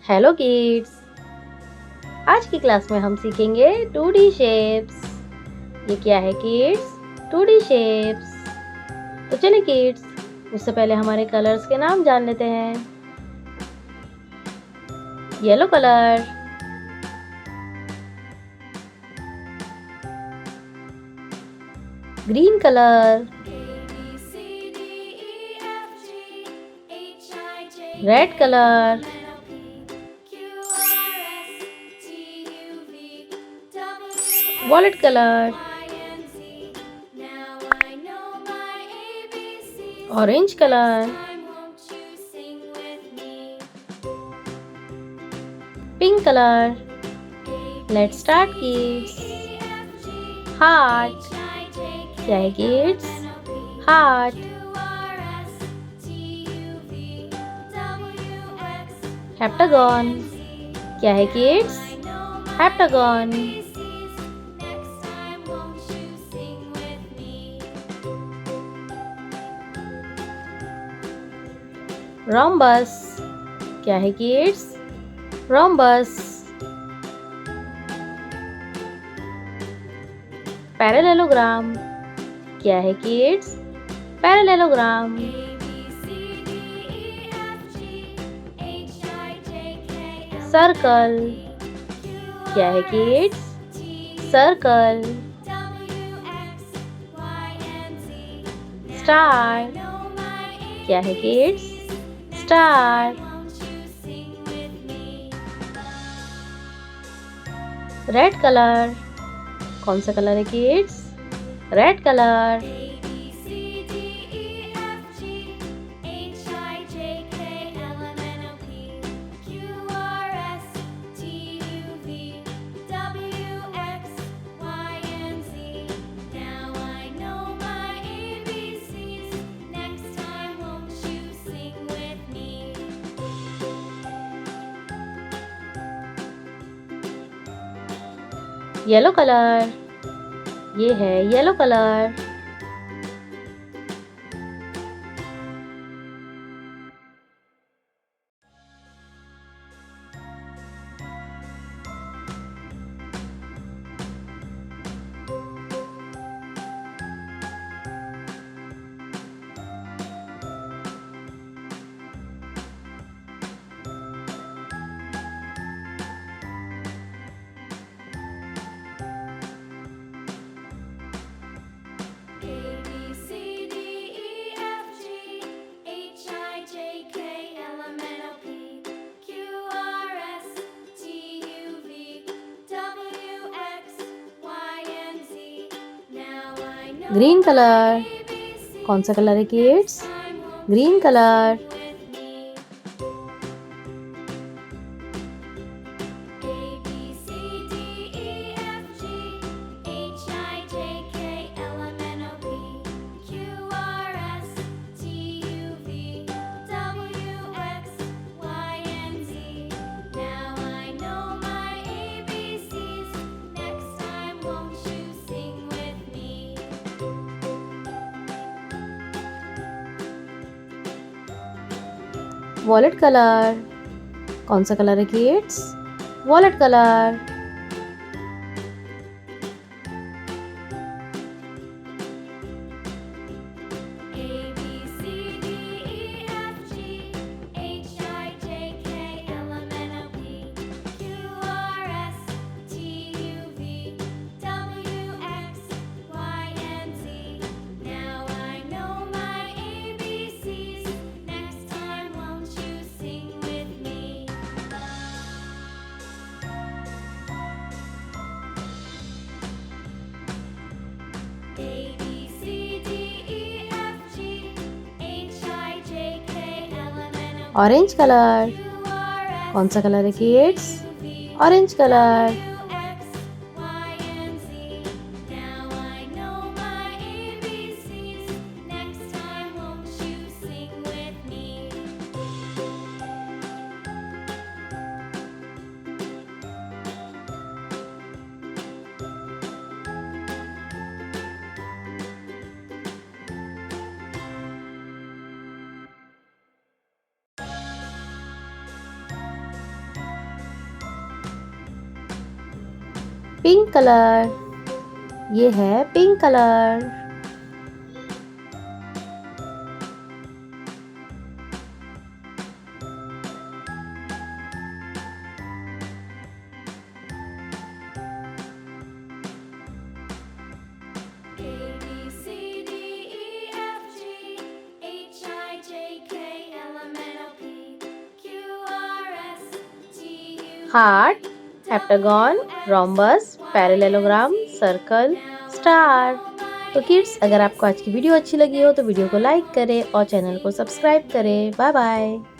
Hello kids. आज की class में हम सीखेंगे 2D शेप्स। ये क्या है किड्स? 2D shapes. तो चलिए किड्स, उससे पहले हमारे कलर्स के नाम जान लेते हैं। Yellow colour, green colour, red colour, violet colour, orange colour, pink colour. Let's start kids. Heart, क्या है किड्स? हार्ट। हेप्टागन, क्या है किड्स? हेप्टागन। rhombus, क्या है किड्स? rhombus। parallelogram, क्या है किड्स? parallelogram। circle, क्या है किड्स? circle। star, क्या है किड्स? star। रेड कलर, कौन सा कलर है kids? Red colour. Yellow colour, ये है येलो कलर। ग्रीन कलर, कौन सा कलर है kids? Green colour. Violet colour, कौन सा कलर है kids? Violet colour. Orange colour, कौन सा कलर है kids? Orange colour. Pink colour, ये है pink colour. Heart, heptagon, rhombus, parallelogram, circle, star. तो किड्स, अगर आपको आज की वीडियो अच्छी लगी हो तो वीडियो को लाइक करें और चैनल को सब्सक्राइब करें। Bye bye.